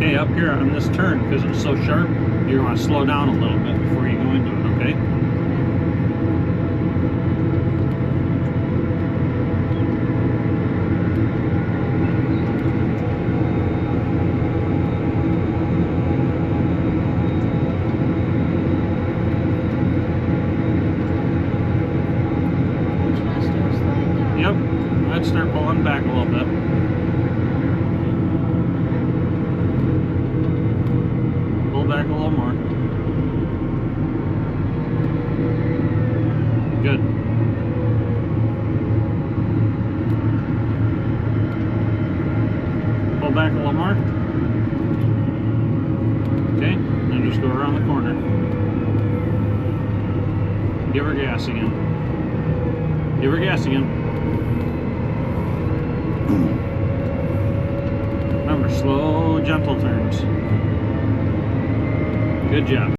Okay, up here on this turn, because it's so sharp, you're going to slow down a little bit before you go into it, okay? Yep, I'd start pulling back a little bit. Pull back a little more. Good. Pull back a little more. Okay, then just go around the corner. Give her gas again. Give her gas again. Remember, slow, gentle turns. Good job.